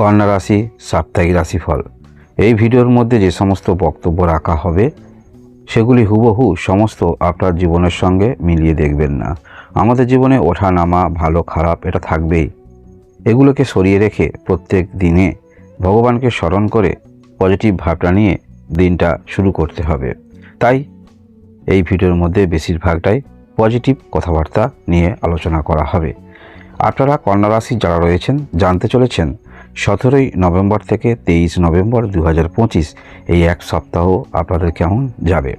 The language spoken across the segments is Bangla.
কন্যা রাশি সাপ্তাহিক রাশিফল। এই ভিডিওর মধ্যে যে সমস্ত বক্তব্য রাখা হবে সেগুলি হুবহু সমস্ত আপনার জীবনের সঙ্গে মিলিয়ে দেখবেন না। আমাদের জীবনে ওঠা নামা, ভালো খারাপ এটা থাকবেই। এগুলোকে সরিয়ে রেখে প্রত্যেক দিনে ভগবানকে স্মরণ করে পজিটিভ ভাবনা নিয়ে দিনটা শুরু করতে হবে। তাই এই ভিডিওর মধ্যে বেশিরভাগটাই পজিটিভ কথাবার্তা নিয়ে আলোচনা করা হবে। আপনারা কন্যা রাশি যারা রয়েছেন জানতে চলেছেন 17ই নভেম্বর থেকে 23 নভেম্বর 2025 এই এক সপ্তাহ আপনাদের কেমন যাবে।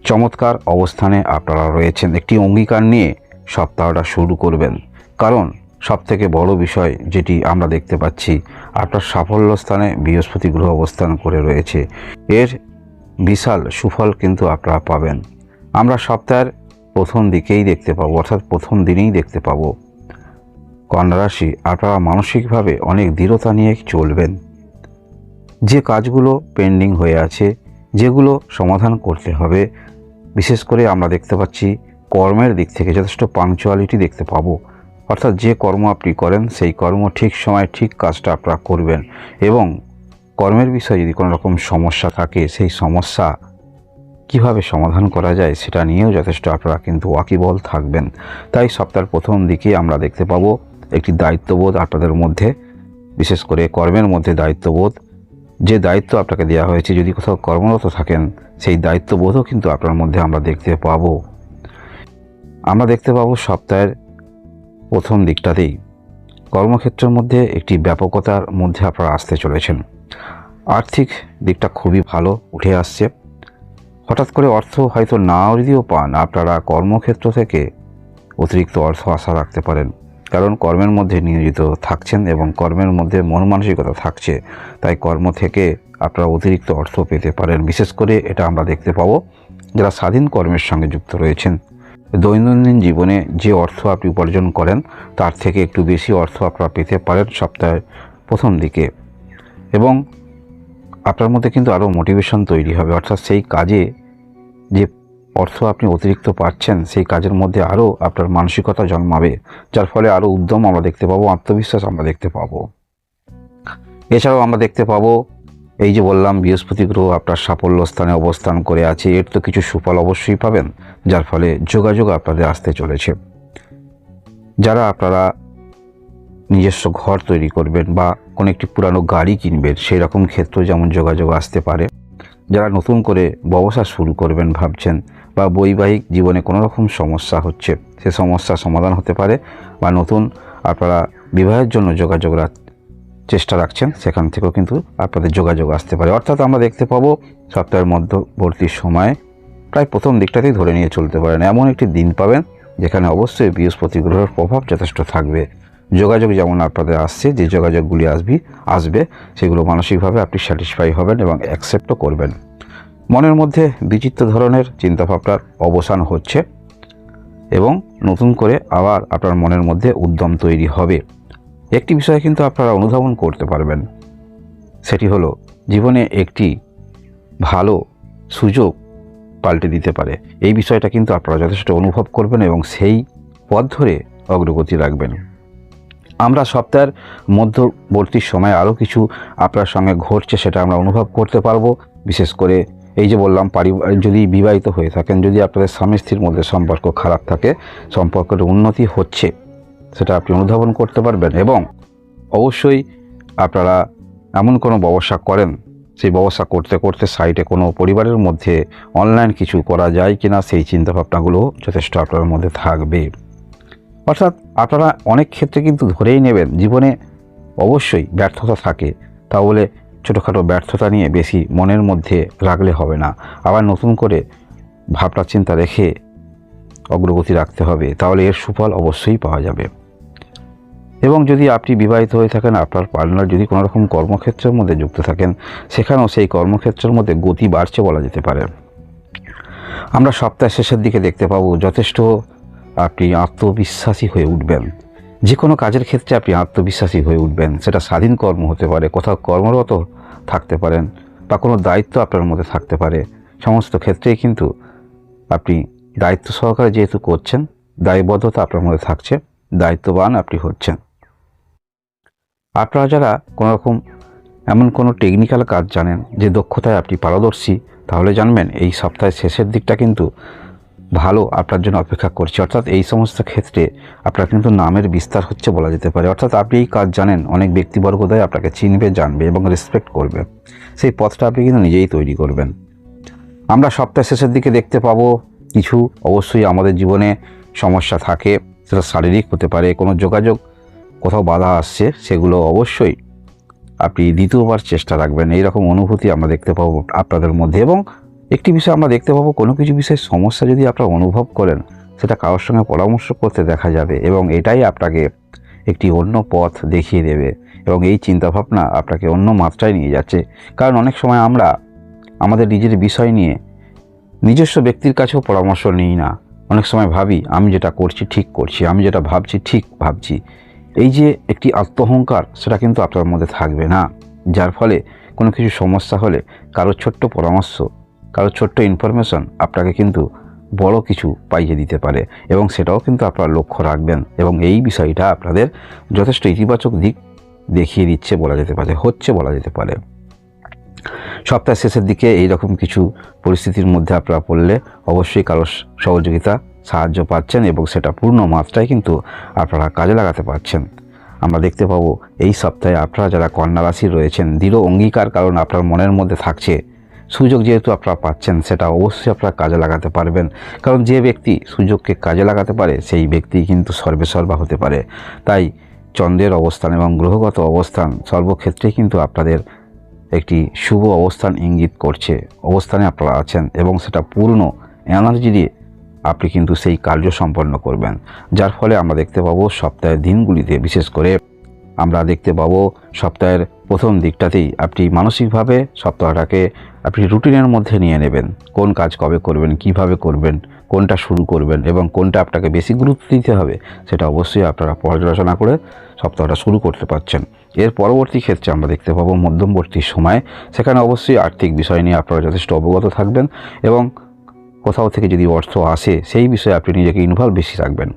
চমৎকার অবস্থানে আপনারা রয়েছেন। একটি অঙ্গীকার নিয়ে সপ্তাহটা শুরু করবেন, কারণ সবথেকে বড় বিষয় যেটি আমরা দেখতে পাচ্ছি, আপনার সাফল্য স্থানে বৃহস্পতি গ্রহ অবস্থান করে রয়েছে। এর বিশাল সুফল কিন্তু আপনারা পাবেন। আমরা সপ্তাহের প্রথম দিকেই দেখতে পাবো, অর্থাৎ প্রথম দিনেই দেখতে পাবো কন্যা রাশি আপনারা মানসিকভাবে অনেক দৃঢ়তা নিয়ে চলবেন। যে কাজগুলো পেন্ডিং হয়ে আছে, যেগুলো সমাধান করতে হবে, বিশেষ করে আমরা দেখতে পাচ্ছি কর্মের দিক থেকে যথেষ্ট পাংচুয়ালিটি দেখতে পাবো। অর্থাৎ যে কর্ম আপনি করেন সেই কর্ম ঠিক সময় ঠিক কাজটা আপনারা করবেন, এবং কর্মের বিষয়ে যদি কোনো রকম সমস্যা থাকে সেই সমস্যা কিভাবে সমাধান করা যায় সেটা নিয়েও যথেষ্ট আপনারা কিন্তু ওয়াকিবল থাকবেন। তাই সপ্তাহের প্রথম দিকে আমরা দেখতে পাবো একটি দায়িত্ববোধ আপনাদের মধ্যে, বিশেষ করে কর্মের মধ্যে দায়িত্ববোধ। যে দায়িত্ব আপনাকে দেওয়া হয়েছে, যদি কোথাও কর্মরত থাকেন সেই দায়িত্ববোধও কিন্তু আপনার মধ্যে আমরা দেখতে পাবো। আমরা দেখতে পাবো সপ্তাহের প্রথম দিকটাতেই কর্মক্ষেত্রের মধ্যে একটি ব্যাপকতার মধ্যে আপনারা আসতে চলেছেন। আর্থিক দিকটা খুবই ভালো উঠে আসছে। হঠাৎ করে অর্থ হয়তো নাও যদিও পান, আপনারা কর্মক্ষেত্র থেকে অতিরিক্ত অর্থ আশা রাখতে পারেন, কারণ কর্মের মধ্যে নিয়োজিত থাকছেন এবং কর্মের মধ্যে মন মানসিকতা থাকছে। তাই কর্ম থেকে আপনারা অতিরিক্ত অর্থ পেতে পারেন। বিশেষ করে এটা আমরা দেখতে পাবো যারা স্বাধীন কর্মের সঙ্গে যুক্ত রয়েছেন। দৈনন্দিন জীবনে যে অর্থ আপনি উপার্জন করেন তার থেকে একটু বেশি অর্থ আপনারা পেতে পারেন সপ্তাহের প্রথম দিকে, এবং আপনার মধ্যে কিন্তু আরও মোটিভেশন তৈরি হবে। অর্থাৎ সেই কাজে যে অর্থ আপনি অতিরিক্ত পাচ্ছেন সেই কাজের মধ্যে আরও আপনার মানসিকতা জন্মাবে, যার ফলে আরও উদ্যম আমরা দেখতে পাবো, আত্মবিশ্বাস আমরা দেখতে পাবো। এছাড়াও আমরা দেখতে পাবো এই যে বললাম বৃহস্পতি গ্রহ আপনার সাফল্য স্থানে অবস্থান করে আছে, এর তো কিছু সুফল অবশ্যই পাবেন, যার ফলে যোগাযোগ আপনাদের আসতে চলেছে। যারা আপনারা নিজস্ব ঘর তৈরি করবেন বা কোনো একটি পুরানো গাড়ি কিনবেন, সেই রকম ক্ষেত্রে যেমন যোগাযোগ আসতে পারে। যারা নতুন করে ব্যবসা শুরু করবেন ভাবছেন, বা বৈবাহিক জীবনে কোনো রকম সমস্যা হচ্ছে, সে সমস্যার সমাধান হতে পারে, বা নতুন আপনারা বিবাহের জন্য যোগাযোগ চেষ্টা রাখছেন, সেখান থেকেও কিন্তু আপনাদের যোগাযোগ আসতে পারে। অর্থাৎ আমরা দেখতে পাবো সপ্তাহের মধ্যবর্তী সময়ে প্রায় প্রথম দিকটাতেই ধরে নিয়ে চলতে পারেন, এমন একটি দিন পাবেন যেখানে অবশ্যই বৃহস্পতি গ্রহের প্রভাব যথেষ্ট থাকবে। যোগাযোগ যেমন আপনাদের আসছে, যে যোগাযোগগুলি আসবে সেগুলো মানসিকভাবে আপনি স্যাটিসফাই হবেন এবং অ্যাকসেপ্টও করবেন। মনের মধ্যে বিচিত্র ধরনের চিন্তাভাবনার অবসান হচ্ছে এবং নতুন করে আবার আপনার মনের মধ্যে উদ্যম তৈরি হবে। একটি বিষয় কিন্তু আপনারা অনুধাবন করতে পারবেন, সেটি হলো জীবনে একটি ভালো সুযোগ পাল্টে দিতে পারে। এই বিষয়টা কিন্তু আপনারা যথেষ্ট অনুভব করবেন এবং সেই পথ ধরে অগ্রগতি রাখবেন। আমরা সপ্তাহের মধ্যবর্তী সময়ে আরও কিছু আপনার সঙ্গে ঘটছে, সেটা আমরা অনুভব করতে পারবো। বিশেষ করে এই যে বললাম, যদি বিবাহিত হয়ে থাকেন, যদি আপনাদের স্বামী স্ত্রীর মধ্যে সম্পর্ক খারাপ থাকে, সম্পর্কের উন্নতি হচ্ছে সেটা আপনি অনুধাবন করতে পারবেন। এবং অবশ্যই আপনারা এমন কোনো ব্যবসা করেন, সেই ব্যবসা করতে করতে সাইডে কোনো পরিবারের মধ্যে অনলাইন কিছু করা যায় কিনা সেই চিন্তাভাবনাগুলো যথেষ্ট আপনার মধ্যে থাকবে। অর্থাৎ আপনারা অনেক ক্ষেত্রে কিন্তু ধরেই নেবেন জীবনে অবশ্যই ব্যর্থতা থাকে, তাহলে ছোটোখাটো ব্যর্থতা নিয়ে বেশি মনের মধ্যে রাখলে হবে না। আবার নতুন করে ভাবনা চিন্তা রেখে অগ্রগতি রাখতে হবে, তাহলে এর সুফল অবশ্যই পাওয়া যাবে। এবং যদি আপনি বিবাহিত হয়ে থাকেন, আপনার পার্টনার যদি কোনো রকম কর্মক্ষেত্রের মধ্যে যুক্ত থাকেন, সেখানেও সেই কর্মক্ষেত্রের মধ্যে গতি বাড়ছে বলা যেতে পারে। আমরা সপ্তাহের শেষের দিকে দেখতে পাবো যথেষ্ট আপনি আত্মবিশ্বাসী হয়ে উঠবেন। যে কোনো কাজের ক্ষেত্রে আপনি আত্মবিশ্বাসী হয়ে উঠবেন, সেটা স্বাধীন কর্ম হতে পারে, কোথাও কর্মরত থাকতে পারেন, বা কোনো দায়িত্ব আপনার মধ্যে থাকতে পারে। সমস্ত ক্ষেত্রেই কিন্তু আপনি দায়িত্ব সহকারে যেহেতু করছেন, দায়বদ্ধতা আপনার মধ্যে থাকছে, দায়িত্ববান আপনি হচ্ছেন। আপনারা যারা কোনো রকম এমন কোনো টেকনিক্যাল কাজ জানেন, যে দক্ষতায় আপনি পারদর্শী, তাহলে জানবেন এই সপ্তাহের শেষের দিকটা কিন্তু ভালো আপনার জন্য অপেক্ষা করছে। অর্থাৎ এই সমস্ত ক্ষেত্রে আপনার কিন্তু নামের বিস্তার হচ্ছে বলা যেতে পারে। অর্থাৎ আপনি এই কাজ জানেন, অনেক ব্যক্তিবর্গদায় আপনাকে চিনবে, জানবে এবং রেসপেক্ট করবে। সেই পথটা আপনি কিন্তু নিজেই তৈরি করবেন। আমরা সপ্তাহের শেষের দিকে দেখতে পাবো কিছু অবশ্যই আমাদের জীবনে সমস্যা থাকে, সেটা শারীরিক হতে পারে, কোনো যোগাযোগ কোথাও বাধা আসছে, সেগুলো অবশ্যই আপনি দ্বিতীয়বার চেষ্টা রাখবেন। এইরকম অনুভূতি আমরা দেখতে পাবো আপনাদের মধ্যে। এবং একটি বিষয় আমরা দেখতে পাবো, কোনো কিছু বিষয়ে সমস্যা যদি আপনারা অনুভব করেন, সেটা কারোর সঙ্গে পরামর্শ করতে দেখা যাবে এবং এটাই আপনাকে একটি অন্য পথ দেখিয়ে দেবে এবং এই চিন্তাভাবনা আপনাকে অন্য মাত্রায় নিয়ে যাচ্ছে। কারণ অনেক সময় আমরা আমাদের নিজের বিষয় নিয়ে নিজস্ব ব্যক্তির কাছেও পরামর্শ নিই না। অনেক সময় ভাবি আমি যেটা করছি ঠিক করছি, আমি যেটা ভাবছি ঠিক ভাবছি। এই যে একটি আত্মহংকার, সেটা কিন্তু আপনার মধ্যে থাকবে না, যার ফলে কোনো কিছু সমস্যা হলে কারো ছোট্ট পরামর্শ, কারো ছোট্ট ইনফরমেশন আপনাকে কিন্তু বড় কিছু পাইয়ে দিতে পারে এবং সেটাও কিন্তু আপনারা লক্ষ্য রাখবেন এবং এই বিষয়টা আপনাদের যথেষ্ট ইতিবাচক দিক দেখিয়ে দিচ্ছে বলা যেতে পারে, হচ্ছে বলা যেতে পারে। সপ্তাহের শেষের দিকে এইরকম কিছু পরিস্থিতির মধ্যে আপনারা পড়লে অবশ্যই কারোর সহযোগিতা, সাহায্য পাচ্ছেন এবং সেটা পূর্ণ মাত্রায় কিন্তু আপনারা কাজে লাগাতে পারছেন। আমরা দেখতে পাবো এই সপ্তাহে আপনারা যারা কন্যা রাশি রয়েছেন, দৃঢ় অঙ্গীকার কারণ আপনার মনের মধ্যে থাকছে, সুযোগ যেহেতু আপনারা পাচ্ছেন, সেটা অবশ্যই আপনারা কাজে লাগাতে পারবেন। কারণ যে ব্যক্তি সুযোগকে কাজে লাগাতে পারে, সেই ব্যক্তি কিন্তু সর্বেসর্বা হতে পারে। তাই চন্দ্রের অবস্থান এবং গ্রহগত অবস্থান সর্বক্ষেত্রেই কিন্তু আপনাদের একটি শুভ অবস্থান ইঙ্গিত করছে। অবস্থানে আপনারা আছেন এবং সেটা পূর্ণ এনার্জি দিয়ে আপনি কিন্তু সেই কার্য সম্পন্ন করবেন। যার ফলে আমরা দেখতে পাবো সপ্তাহের দিনগুলিতে, বিশেষ করে আমরা দেখতে পাবো সপ্তাহের প্রথম দিকটাতেই আপনি মানসিকভাবে সপ্তাহটাকে আপনি রুটিনের মধ্যে নিয়ে নেবেন। কোন কাজ কবে করবেন, কিভাবে করবেন, কোনটা শুরু করবেন এবং কোনটা আপনাকে বেশি গুরুত্ব দিতে হবে, সেটা অবশ্যই আপনারা পর্যালোচনা করে সপ্তাহটা শুরু করতে পারছেন। এর পরবর্তী ক্ষেত্রে আমরা দেখতে পাবো মধ্যবর্তী সময়, সেখানে অবশ্যই আর্থিক বিষয় নিয়ে আপনারা যথেষ্ট অবগত থাকবেন এবং কোথাও থেকে যদি অর্থ আসে, সেই বিষয়ে আপনি নিজেকে ইনভলভ বেশি রাখবেন।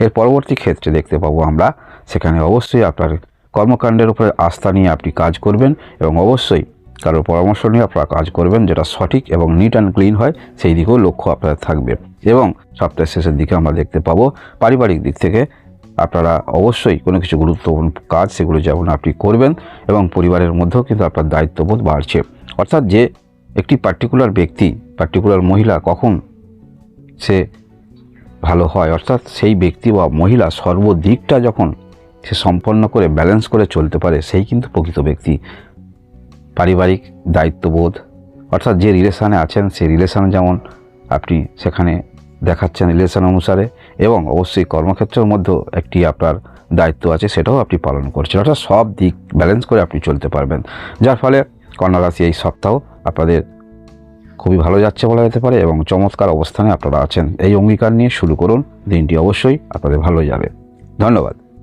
এর পরবর্তী ক্ষেত্রে দেখতে পাবো আমরা, সেখানে অবশ্যই আপনার কর্মকাণ্ডের উপরে আস্থা নিয়ে আপনি কাজ করবেন এবং অবশ্যই কারোর পরামর্শ নিয়ে আপনারা কাজ করবেন, যেটা সঠিক এবং নিট অ্যান্ড ক্লিন হয়, সেই দিকেও লক্ষ্য আপনাদের থাকবে। এবং সপ্তাহের শেষের দিকে আমরা দেখতে পাবো পারিবারিক দিক থেকে আপনারা অবশ্যই কোনো কিছু গুরুত্বপূর্ণ কাজ, সেগুলো যেমন আপনি করবেন এবং পরিবারের মধ্যেও কিন্তু আপনার দায়িত্ববোধ বাড়ছে। অর্থাৎ যে একটি পার্টিকুলার ব্যক্তি, পার্টিকুলার মহিলা কখন সে ভালো হয়, অর্থাৎ সেই ব্যক্তি বা মহিলা সর্বদিকটা যখন সে সম্পন্ন করে ব্যালেন্স করে চলতে পারে, সেই কিন্তু প্রকৃত ব্যক্তি। পারিবারিক দায়িত্ববোধ, অর্থাৎ যে রিলেশানে আছেন, সেই রিলেশান যেমন আপনি সেখানে দেখাচ্ছেন রিলেশন অনুসারে এবং অবশ্যই কর্মক্ষেত্রের মধ্যেও একটি আপনার দায়িত্ব আছে, সেটাও আপনি পালন করছেন। অর্থাৎ সব দিক ব্যালেন্স করে আপনি চলতে পারবেন, যার ফলে কন্যা রাশি এই সপ্তাহ আপনাদের খুবই ভালো যাচ্ছে বলা যেতে পারে এবং চমৎকার অবস্থানে আপনারা আছেন। এই অঙ্গীকার নিয়ে শুরু করুন, দিনটি অবশ্যই আপনাদের ভালো যাবে। ধন্যবাদ।